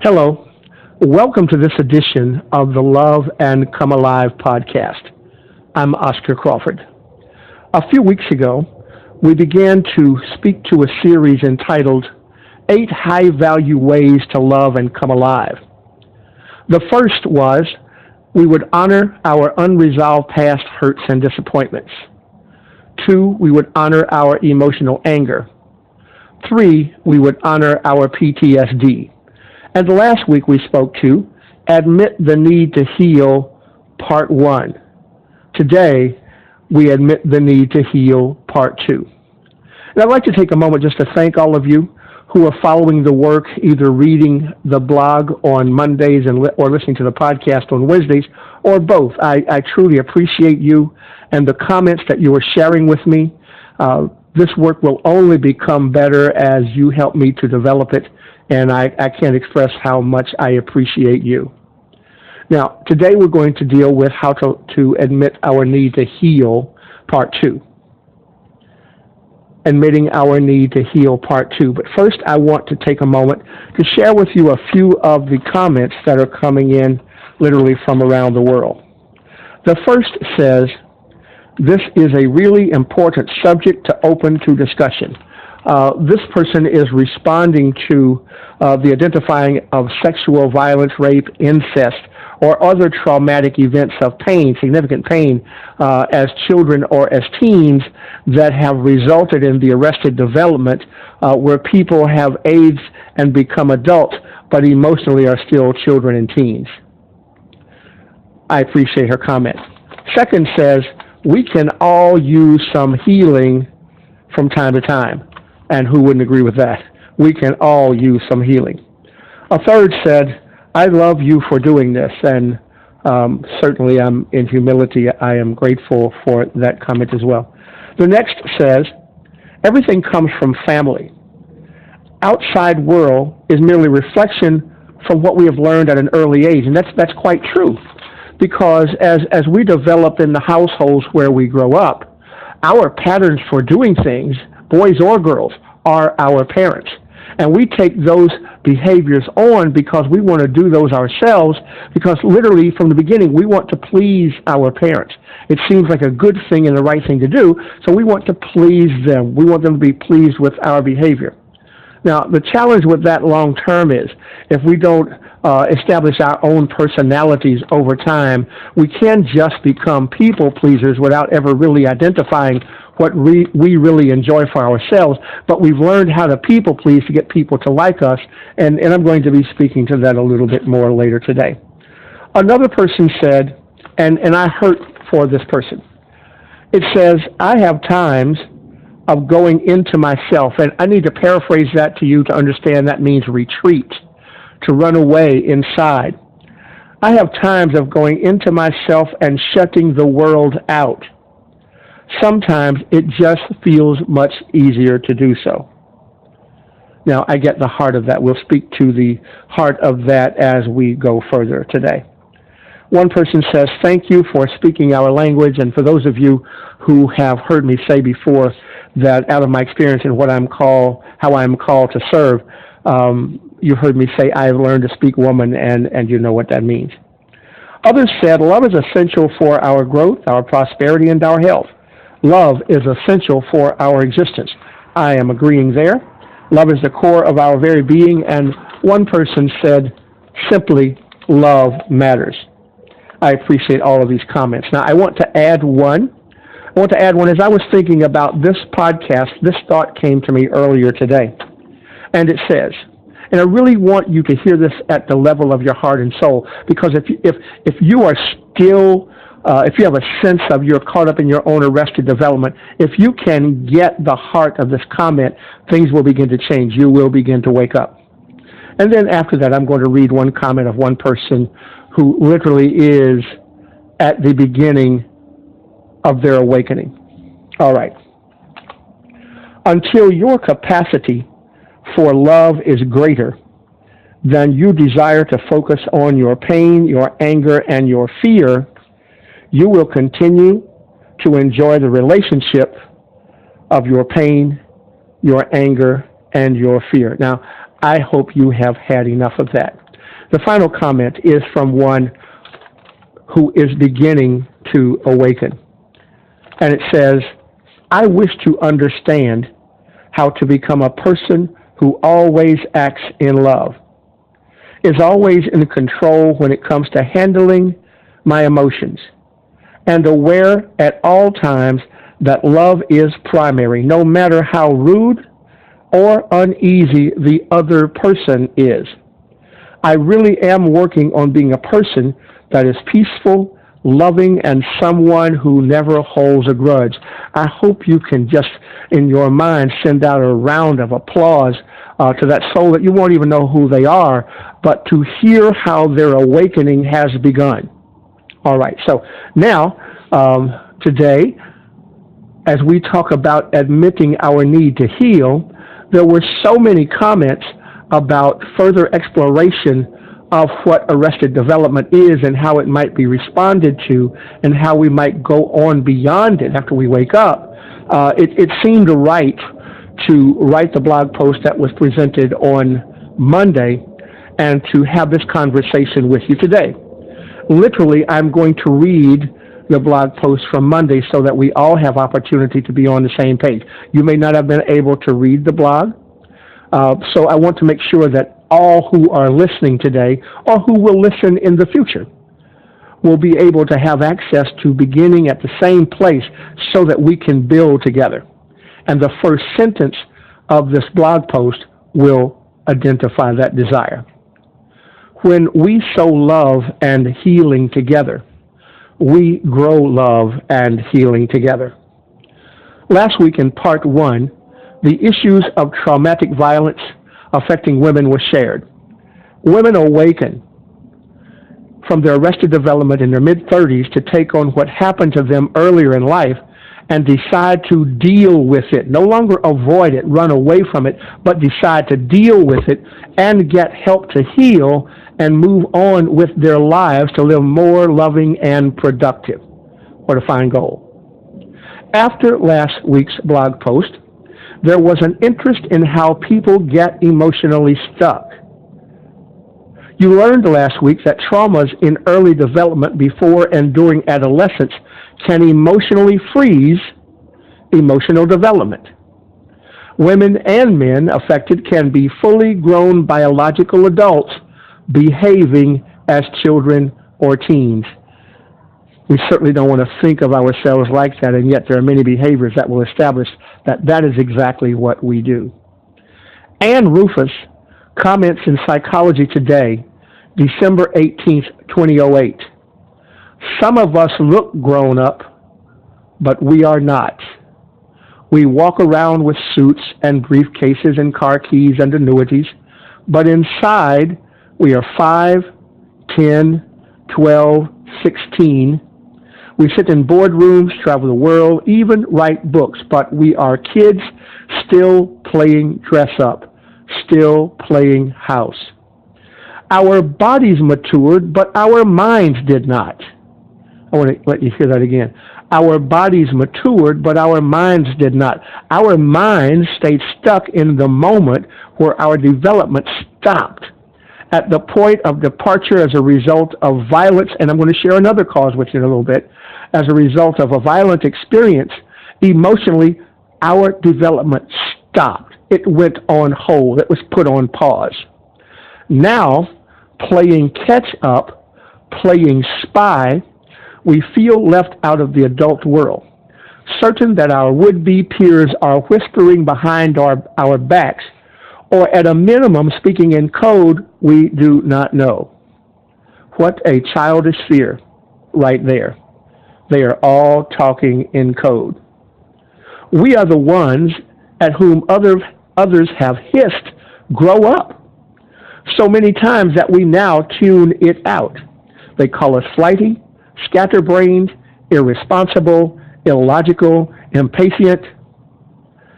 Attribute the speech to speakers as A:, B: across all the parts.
A: Hello. Welcome to this edition of the Love and Come Alive podcast. I'm Oscar Crawford. A few weeks ago, we began to speak to a series entitled 8 High-Value Ways to Love and Come Alive. The first was we would honor our unresolved past hurts and disappointments. 2, we would honor our emotional anger. 3, we would honor our PTSD. And last week we spoke to Admit the Need to Heal, Part 1. Today, we admit the need to heal, Part 2. And I'd like to take a moment just to thank all of you who are following the work, either reading the blog on Mondays or listening to the podcast on Wednesdays, or both. I truly appreciate you and the comments that you are sharing with me. This work will only become better as you help me to develop it, and I can't express how much I appreciate you. Now, today we're going to deal with how to admit our need to heal, Part 2. Admitting our need to heal, Part 2. But first, I want to take a moment to share with you a few of the comments that are coming in literally from around the world. The first says, "This is a really important subject to open to discussion." This person is responding to the identifying of sexual violence, rape, incest, or other traumatic events of pain, significant pain, as children or as teens that have resulted in the arrested development where people have aged and become adults, but emotionally are still children and teens. I appreciate her comment. Second says, "We can all use some healing from time to time." And who wouldn't agree with that? We can all use some healing. A third said, "I love you for doing this." And certainly I'm in humility. I am grateful for that comment as well. The next says, "Everything comes from family. Outside world is merely reflection from what we have learned at an early age." And that's quite true. Because as we develop in the households where we grow up, our patterns for doing things, boys or girls, are our parents. And we take those behaviors on because we want to do those ourselves, because literally from the beginning we want to please our parents. It seems like a good thing and the right thing to do, so we want to please them. We want them to be pleased with our behavior. Now, the challenge with that long term is if we don't establish our own personalities over time, we can just become people pleasers without ever really identifying what we really enjoy for ourselves. But we've learned how to people please to get people to like us, and I'm going to be speaking to that a little bit more later today. Another person said, and I hurt for this person, it says, "I have times of going into myself," and I need to paraphrase that to you to understand that means retreat, to run away inside. "I have times of going into myself and shutting the world out. Sometimes it just feels much easier to do so." Now, I get the heart of that. We'll speak to the heart of that as we go further today. One person says, "Thank you for speaking our language." And for those of you who have heard me say before that out of my experience in how I'm called to serve, you heard me say, "I've learned to speak woman," and you know what that means. Others said, "Love is essential for our growth, our prosperity, and our health. Love is essential for our existence." I am agreeing there. Love is the core of our very being, and one person said, simply, "Love matters." I appreciate all of these comments. Now, I want to add one. As I was thinking about this podcast, this thought came to me earlier today. And it says, and I really want you to hear this at the level of your heart and soul, because if you are still, if you have a sense of you're caught up in your own arrested development, if you can get the heart of this comment, things will begin to change. You will begin to wake up. And then after that, I'm going to read one comment of one person who literally is at the beginning of their awakening. All right. "Until your capacity for love is greater than you desire to focus on your pain, your anger, and your fear, you will continue to enjoy the relationship of your pain, your anger, and your fear." Now, I hope you have had enough of that. The final comment is from one who is beginning to awaken. And it says, I wish to understand how to become a person who always acts in love, is always in control when it comes to handling my emotions, and aware at all times that love is primary, no matter how rude or uneasy the other person is. I really am working on being a person that is peaceful, loving, and someone who never holds a grudge. I hope you can just, in your mind, send out a round of applause to that soul that you won't even know who they are, but to hear how their awakening has begun. All right, so now, today, as we talk about admitting our need to heal, there were so many comments about further exploration of what arrested development is and how it might be responded to and how we might go on beyond it after we wake up. It seemed right to write the blog post that was presented on Monday and to have this conversation with you today. Literally, I'm going to read the blog post from Monday so that we all have opportunity to be on the same page. You may not have been able to read the blog, so I want to make sure that all who are listening today or who will listen in the future will be able to have access to beginning at the same place so that we can build together. And the first sentence of this blog post will identify that desire. When we sow love and healing together, we grow love and healing together. Last week in part 1, the issues of traumatic violence affecting women was shared. Women awaken from their arrested development in their mid-30s to take on what happened to them earlier in life and decide to deal with it. No longer avoid it, run away from it, but decide to deal with it and get help to heal and move on with their lives to live more loving and productive. What a fine goal. After last week's blog post, there was an interest in how people get emotionally stuck. You learned last week that traumas in early development before and during adolescence can emotionally freeze emotional development. Women and men affected can be fully grown biological adults behaving as children or teens. We certainly don't want to think of ourselves like that, and yet there are many behaviors that will establish that that is exactly what we do. Anne Rufus comments in Psychology Today, December 18th, 2008. Some of us look grown up, but we are not. We walk around with suits and briefcases and car keys and annuities, but inside we are 5, 10, 12, 16. We sit in boardrooms, travel the world, even write books, but we are kids still playing dress up, still playing house. Our bodies matured, but our minds did not. I want to let you hear that again. Our bodies matured, but our minds did not. Our minds stayed stuck in the moment where our development stopped, at the point of departure as a result of violence, and I'm going to share another cause with you in a little bit. As a result of a violent experience, emotionally, our development stopped. It went on hold. It was put on pause. Now, playing catch up, playing spy, we feel left out of the adult world, certain that our would-be peers are whispering behind our backs, or at a minimum speaking in code we do not know. What a childish fear right there. They are all talking in code. We are the ones at whom others have hissed, grow up, so many times that we now tune it out. They call us flighty, scatterbrained, irresponsible, illogical, impatient.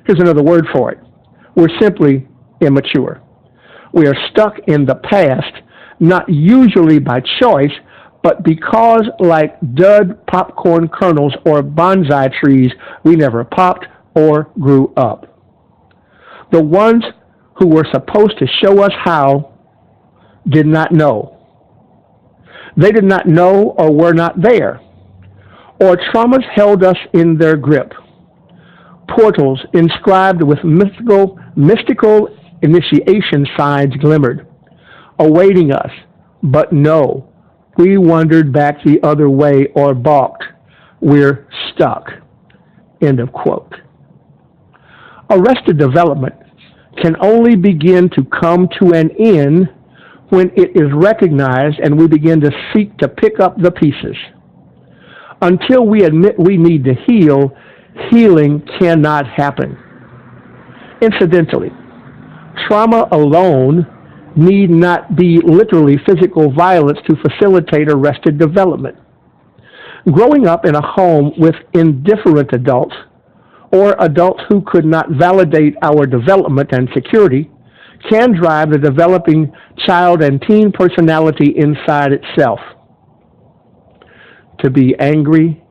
A: Here's another word for it. We're simply immature. We are stuck in the past, not usually by choice, but because, like dud popcorn kernels or bonsai trees, we never popped or grew up. The ones who were supposed to show us how did not know. They did not know or were not there, or traumas held us in their grip. Portals inscribed with mystical initiation signs glimmered, awaiting us, but no, we wandered back the other way or balked. We're stuck. End of quote. Arrested development can only begin to come to an end when it is recognized and we begin to seek to pick up the pieces. Until we admit we need to heal, healing cannot happen. Incidentally, trauma alone need not be literally physical violence to facilitate arrested development. Growing up in a home with indifferent adults, or adults who could not validate our development and security, can drive the developing child and teen personality inside itself to be angry,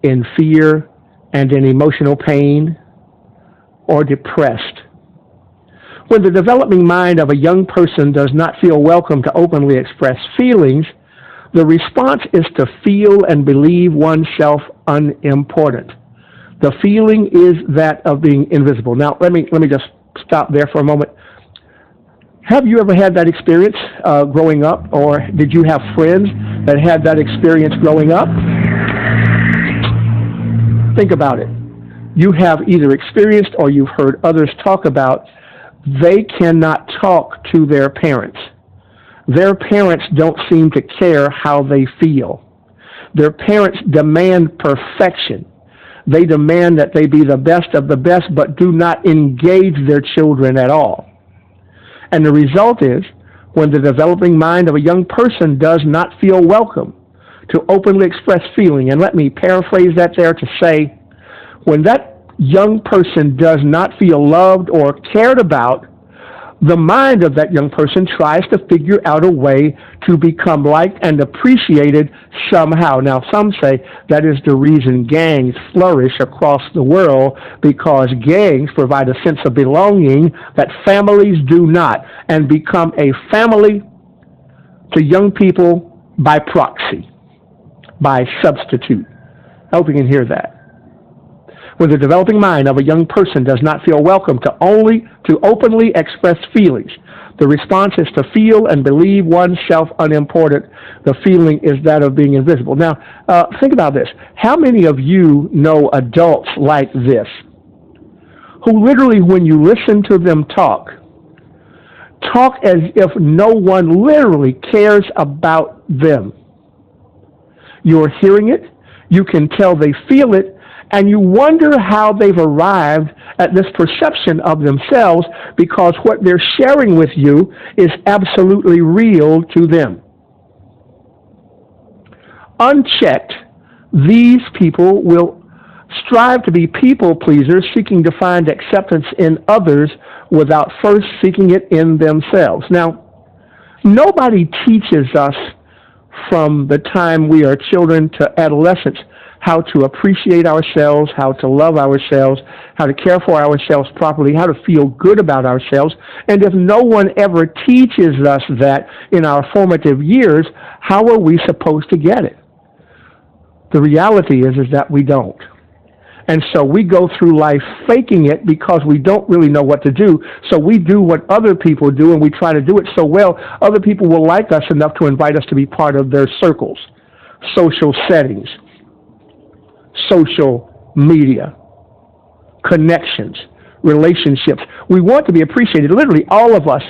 A: in fear, and in emotional pain, or depressed. When the developing mind of a young person does not feel welcome to openly express feelings, the response is to feel and believe oneself unimportant. The feeling is that of being invisible. Now, let me just stop there for a moment. Have you ever had that experience growing up, or did you have friends that had that experience growing up? Think about it. You have either experienced or you've heard others talk about they cannot talk to their parents. Their parents don't seem to care how they feel. Their parents demand perfection. They demand that they be the best of the best, but do not engage their children at all. And the result is, when the developing mind of a young person does not feel welcome to openly express feeling, and let me paraphrase that there to say, when that young person does not feel loved or cared about, the mind of that young person tries to figure out a way to become liked and appreciated somehow. Now, some say that is the reason gangs flourish across the world, because gangs provide a sense of belonging that families do not, and become a family to young people by proxy, by substitute. I hope you can hear that. When the developing mind of a young person does not feel welcome to openly express feelings, the response is to feel and believe oneself unimportant. The feeling is that of being invisible. Now, think about this. How many of you know adults like this, who literally, when you listen to them talk as if no one literally cares about them? You're hearing it, you can tell they feel it, and you wonder how they've arrived at this perception of themselves, because what they're sharing with you is absolutely real to them. Unchecked, these people will strive to be people pleasers, seeking to find acceptance in others without first seeking it in themselves. Now, nobody teaches us from the time we are children to adolescence how to appreciate ourselves, how to love ourselves, how to care for ourselves properly, how to feel good about ourselves. And if no one ever teaches us that in our formative years, how are we supposed to get it? The reality is that we don't. And so we go through life faking it because we don't really know what to do. So we do what other people do, and we try to do it so well, other people will like us enough to invite us to be part of their circles, social settings, social media, connections, relationships. We want to be appreciated. Literally, all of us.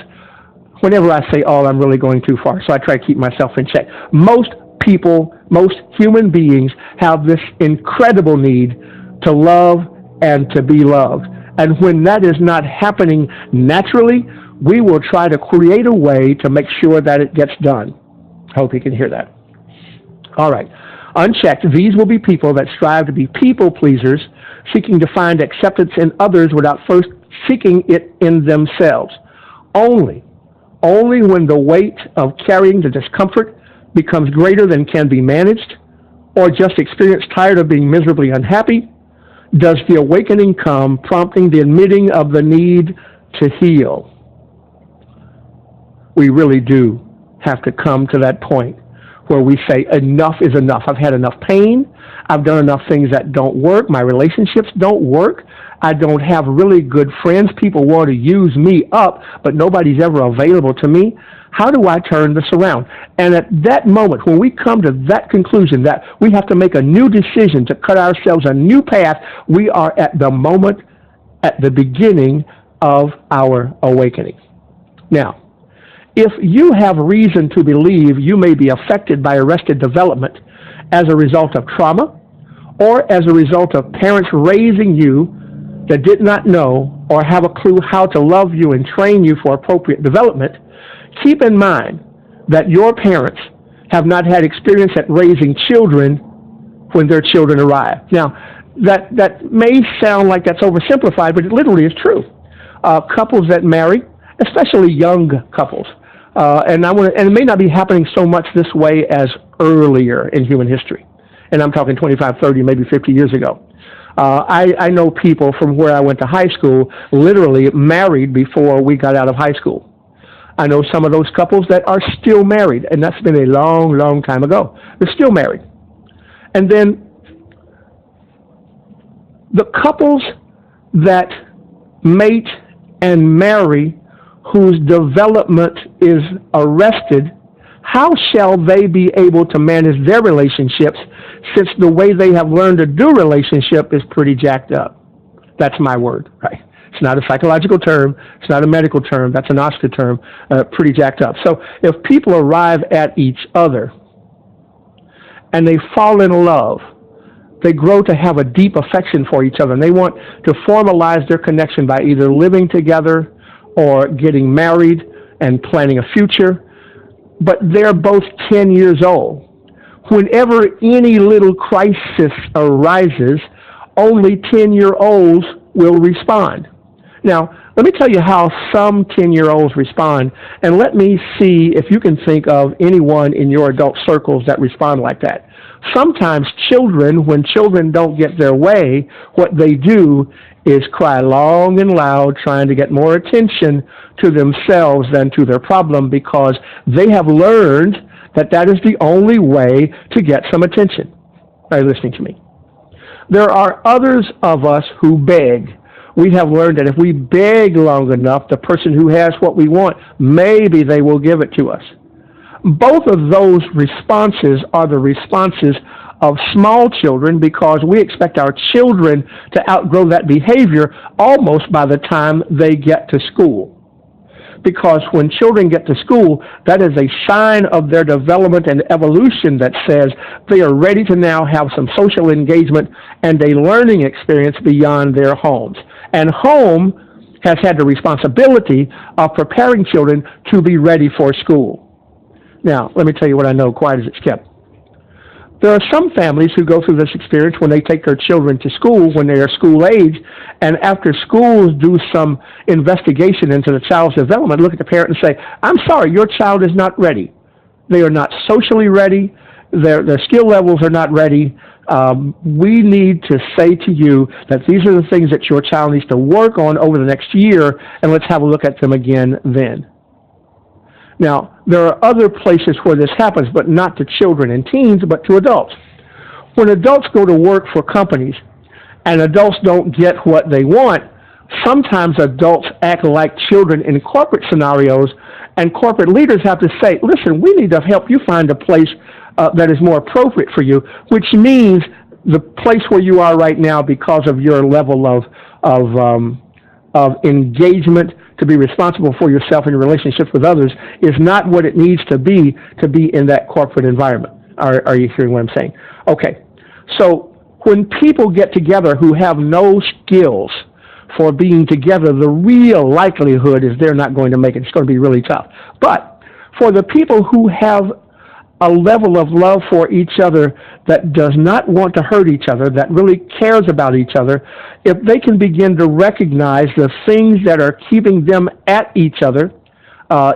A: Whenever I say all, I'm really going too far, so I try to keep myself in check. Most people, most human beings have this incredible need to love and to be loved. And when that is not happening naturally, we will try to create a way to make sure that it gets done. I hope you can hear that. All right. Unchecked, these will be people that strive to be people pleasers, seeking to find acceptance in others without first seeking it in themselves. Only when the weight of carrying the discomfort becomes greater than can be managed, or just experience tired of being miserably unhappy, does the awakening come, prompting the admitting of the need to heal. We really do have to come to that point where we say enough is enough. I've had enough pain. I've done enough things that don't work. My relationships don't work. I don't have really good friends. People want to use me up, but nobody's ever available to me. How do I turn this around? And at that moment, when we come to that conclusion that we have to make a new decision to cut ourselves a new path, we are at the moment, at the beginning of our awakening. Now, if you have reason to believe you may be affected by arrested development as a result of trauma or as a result of parents raising you that did not know or have a clue how to love you and train you for appropriate development, keep in mind that your parents have not had experience at raising children when their children arrive. Now, that may sound like that's oversimplified, but it literally is true. Couples that marry, especially young couples, and it may not be happening so much this way as earlier in human history. And I'm talking 25, 30, maybe 50 years ago. I know people from where I went to high school literally married before we got out of high school. I know some of those couples that are still married, and that's been a long, long time ago. They're still married. And then the couples that mate and marry whose development is arrested, how shall they be able to manage their relationships since the way they have learned to do relationship is pretty jacked up? That's my word, right? It's not a psychological term. It's not a medical term. That's an Oscar term, pretty jacked up. So if people arrive at each other and they fall in love, they grow to have a deep affection for each other, and they want to formalize their connection by either living together or getting married and planning a future, but they're both 10 years old. Whenever any little crisis arises, only 10-year-olds will respond. Now, let me tell you how some 10-year-olds respond, and let me see if you can think of anyone in your adult circles that respond like that. Sometimes children, when children don't get their way, what they do is cry long and loud, trying to get more attention to themselves than to their problem, because they have learned that that is the only way to get some attention. Are you listening to me? There are others of us who beg. We have learned that if we beg long enough, the person who has what we want, maybe they will give it to us. Both of those responses are the responses of small children, because we expect our children to outgrow that behavior almost by the time they get to school. Because when children get to school, that is a sign of their development and evolution that says they are ready to now have some social engagement and a learning experience beyond their homes. And home has had the responsibility of preparing children to be ready for school. Now, let me tell you what I know, quiet as it's kept. There are some families who go through this experience when they take their children to school when they are school age, and after schools do some investigation into the child's development, look at the parent and say, I'm sorry, your child is not ready. They are not socially ready. Their skill levels are not ready. We need to say to you that these are the things that your child needs to work on over the next year, and let's have a look at them again then. Now, there are other places where this happens, but not to children and teens, but to adults. When adults go to work for companies and adults don't get what they want, sometimes adults act like children in corporate scenarios, and corporate leaders have to say, listen, we need to help you find a place that is more appropriate for you, which means the place where you are right now, because of your level of engagement to be responsible for yourself and your relationships with others, is not what it needs to be in that corporate environment. Are you hearing what I'm saying? Okay. So when people get together who have no skills for being together, the real likelihood is they're not going to make it. It's going to be really tough. But for the people who have a level of love for each other that does not want to hurt each other, that really cares about each other, if they can begin to recognize the things that are keeping them at each other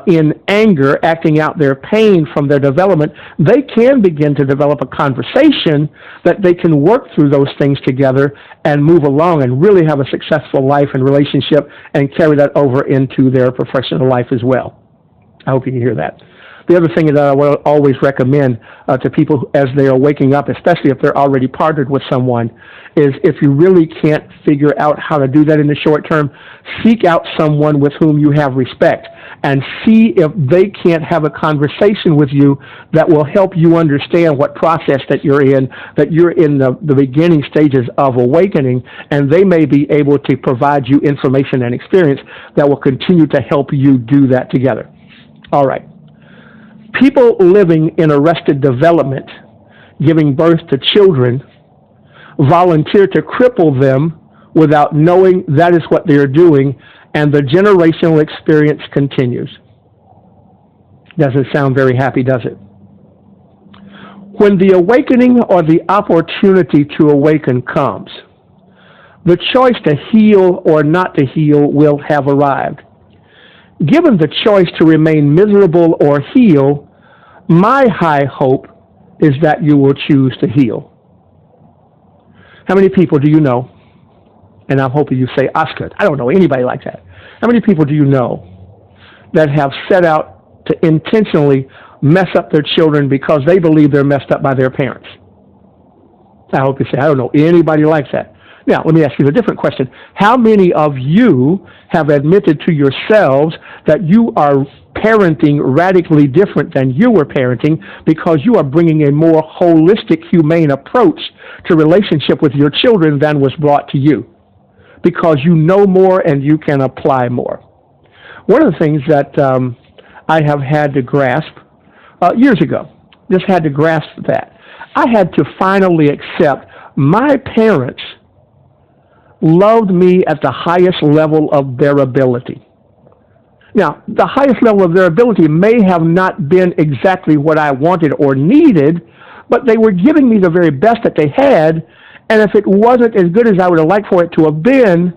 A: in anger, acting out their pain from their development, they can begin to develop a conversation that they can work through those things together and move along and really have a successful life and relationship and carry that over into their professional life as well. I hope you can hear that. The other thing that I will always recommend to people as they are waking up, especially if they're already partnered with someone, is if you really can't figure out how to do that in the short term, seek out someone with whom you have respect and see if they can't have a conversation with you that will help you understand what process that you're in the beginning stages of awakening, and they may be able to provide you information and experience that will continue to help you do that together. All right. People living in arrested development, giving birth to children, volunteer to cripple them without knowing that is what they are doing, and the generational experience continues. Doesn't sound very happy, does it? When the awakening or the opportunity to awaken comes, the choice to heal or not to heal will have arrived. Given the choice to remain miserable or heal, my high hope is that you will choose to heal. How many people do you know? And I'm hoping you say, Oscar, I don't know anybody like that. How many people do you know that have set out to intentionally mess up their children because they believe they're messed up by their parents? I hope you say, I don't know anybody like that. Now, let me ask you a different question. How many of you have admitted to yourselves that you are parenting radically different than you were parenting because you are bringing a more holistic, humane approach to relationship with your children than was brought to you? Because you know more and you can apply more. One of the things that I have had to grasp years ago, just had to grasp that. I had to finally accept my parents loved me at the highest level of their ability. Now, the highest level of their ability may have not been exactly what I wanted or needed, but they were giving me the very best that they had, and if it wasn't as good as I would have liked for it to have been,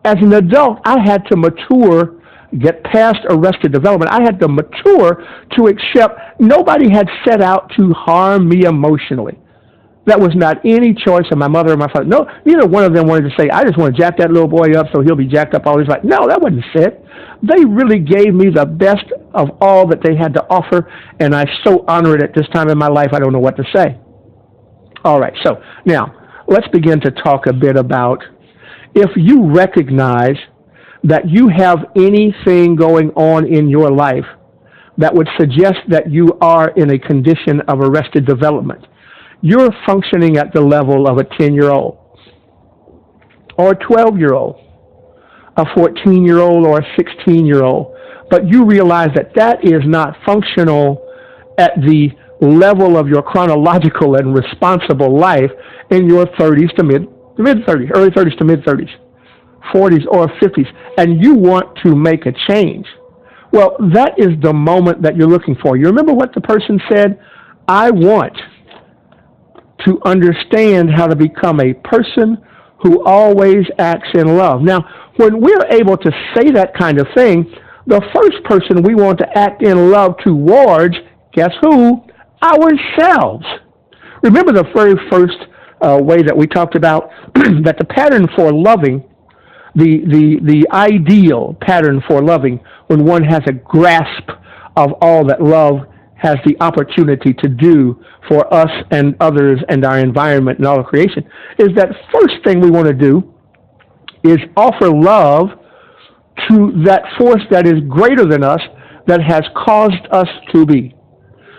A: as an adult, I had to mature, get past arrested development. I had to mature to accept nobody had set out to harm me emotionally. That was not any choice of my mother or my father. No, neither one of them wanted to say, I just want to jack that little boy up so he'll be jacked up all his life. No, that wasn't it. They really gave me the best of all that they had to offer, and I so honor it at this time in my life, I don't know what to say. All right, so now let's begin to talk a bit about if you recognize that you have anything going on in your life that would suggest that you are in a condition of arrested development. You're functioning at the level of a 10-year-old or a 12-year-old, a 14-year-old or a 16-year-old, but you realize that that is not functional at the level of your chronological and responsible life in your 30s to mid-30s, early 30s to mid-30s, 40s or 50s, and you want to make a change. Well, that is the moment that you're looking for. You remember what the person said? I want to understand how to become a person who always acts in love. Now, when we're able to say that kind of thing, the first person we want to act in love towards, guess who? Ourselves. Remember the very first way that we talked about that the pattern for loving, the ideal pattern for loving, when one has a grasp of all that love has the opportunity to do for us and others and our environment and all of creation, is that first thing we want to do is offer love to that force that is greater than us, that has caused us to be.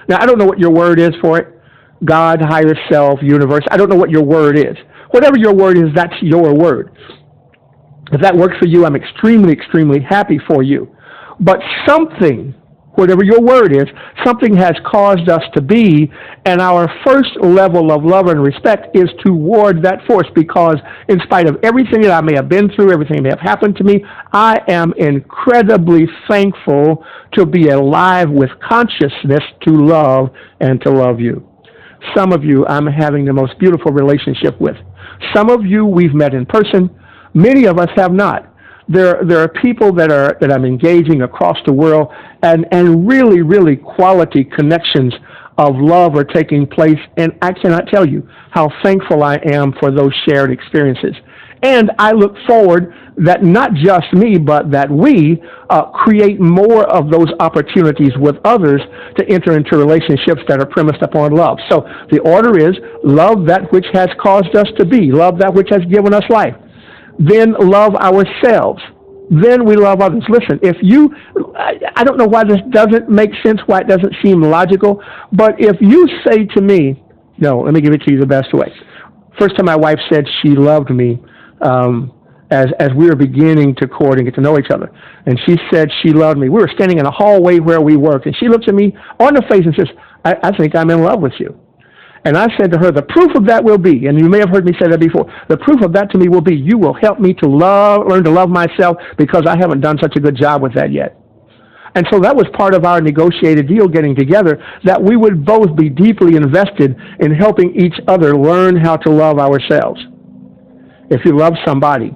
A: Now, I don't know what your word is for it. God, higher self, universe. I don't know what your word is. Whatever your word is, that's your word. If that works for you, I'm extremely, extremely happy for you. But something, whatever your word is, something has caused us to be, and our first level of love and respect is toward that force, because in spite of everything that I may have been through, everything that may have happened to me, I am incredibly thankful to be alive with consciousness to love and to love you. Some of you I'm having the most beautiful relationship with. Some of you we've met in person. Many of us have not. There are people that I'm engaging across the world, and really, really quality connections of love are taking place, and I cannot tell you how thankful I am for those shared experiences. And I look forward that not just me, but that we create more of those opportunities with others to enter into relationships that are premised upon love. So the order is love that which has caused us to be, love that which has given us life. Then love ourselves. Then we love others. Listen, if you, I don't know why this doesn't make sense, why it doesn't seem logical, but if you say to me, no, let me give it to you the best way. First time my wife said she loved me, as we were beginning to court and get to know each other. And she said she loved me. We were standing in a hallway where we worked, and she looks at me on the face and says, I think I'm in love with you. And I said to her, the proof of that will be, and you may have heard me say that before, the proof of that to me will be, you will help me to learn to love myself, because I haven't done such a good job with that yet. And so that was part of our negotiated deal getting together, that we would both be deeply invested in helping each other learn how to love ourselves. If you love somebody,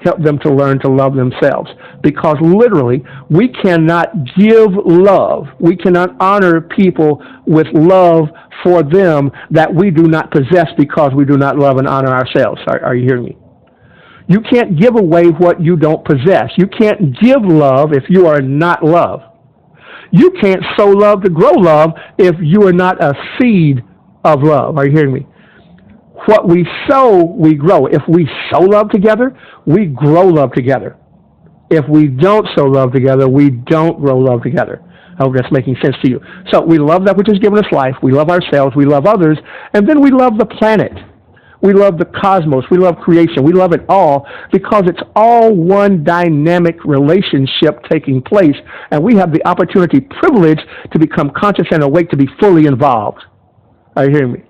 A: help them to learn to love themselves. Because literally, we cannot give love, we cannot honor people with love for them that we do not possess, because we do not love and honor ourselves. Are you hearing me? You can't give away what you don't possess. You can't give love if you are not love. You can't sow love to grow love if you are not a seed of love. Are you hearing me? What we sow, we grow. If we sow love together, we grow love together. If we don't sow love together, we don't grow love together. I hope that's making sense to you. So we love that which has given us life. We love ourselves. We love others. And then we love the planet. We love the cosmos. We love creation. We love it all, because it's all one dynamic relationship taking place. And we have the opportunity, privilege, to become conscious and awake, to be fully involved. Are you hearing me?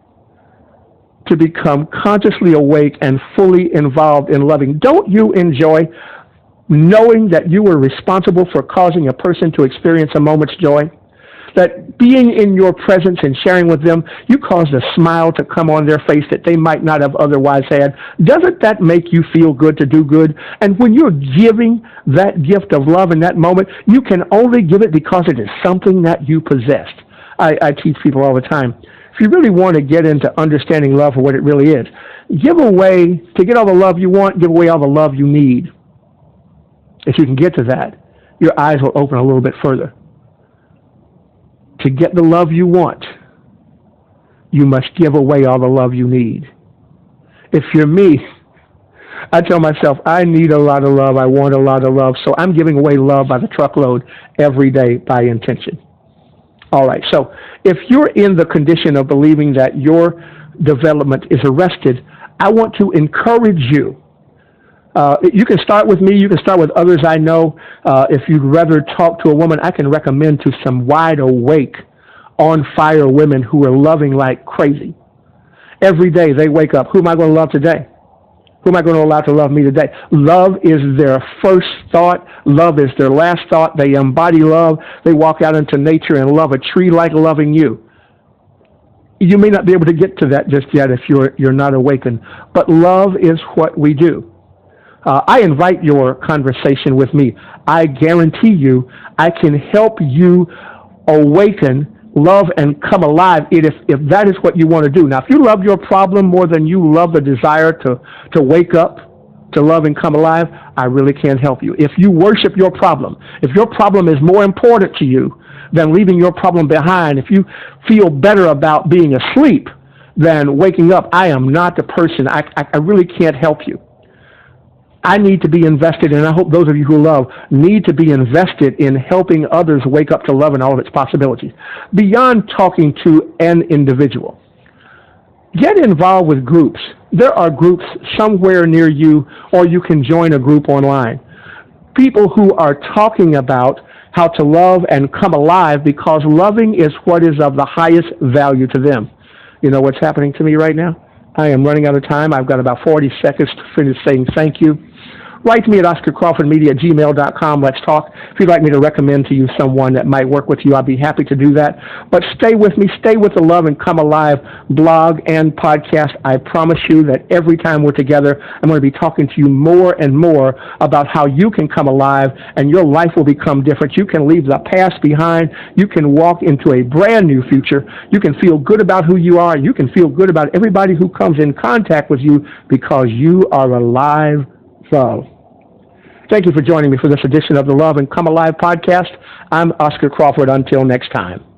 A: To become consciously awake and fully involved in loving. Don't you enjoy knowing that you were responsible for causing a person to experience a moment's joy? That being in your presence and sharing with them, you caused a smile to come on their face that they might not have otherwise had. Doesn't that make you feel good to do good? And when you're giving that gift of love in that moment, you can only give it because it is something that you possessed. I teach people all the time, if you really want to get into understanding love for what it really is, give away, to get all the love you want, give away all the love you need. If you can get to that, your eyes will open a little bit further. To get the love you want, you must give away all the love you need. If you're me, I tell myself, I need a lot of love, I want a lot of love, so I'm giving away love by the truckload every day by intention. All right, so if you're in the condition of believing that your development is arrested, I want to encourage you. You can start with me. You can start with others I know. If you'd rather talk to a woman, I can recommend to some wide awake, on fire women who are loving like crazy. Every day they wake up, who am I going to love today? Who am I going to allow to love me today? Love is their first thought. Love is their last thought. They embody love. They walk out into nature and love a tree like loving you. You may not be able to get to that just yet if you're not awakened, but love is what we do. I invite your conversation with me. I guarantee you I can help you awaken, love, and come alive if that is what you want to do. Now, if you love your problem more than you love the desire to wake up, to love and come alive, I really can't help you. If you worship your problem, if your problem is more important to you than leaving your problem behind, if you feel better about being asleep than waking up, I am not the person. I really can't help you. I need to be invested, and I hope those of you who love need to be invested in helping others wake up to love and all of its possibilities. Beyond talking to an individual, get involved with groups. There are groups somewhere near you, or you can join a group online. People who are talking about how to love and come alive, because loving is what is of the highest value to them. You know what's happening to me right now? I am running out of time. I've got about 40 seconds to finish saying thank you. Write to me at oscarcrawfordmedia@gmail.com. Let's talk. If you'd like me to recommend to you someone that might work with you, I'll be happy to do that. But stay with me. Stay with the Love and Come Alive blog and podcast. I promise you that every time we're together, I'm going to be talking to you more and more about how you can come alive and your life will become different. You can leave the past behind. You can walk into a brand new future. You can feel good about who you are. You can feel good about everybody who comes in contact with you because you are alive. So, thank you for joining me for this edition of the Love and Come Alive podcast. I'm Oscar Crawford. Until next time.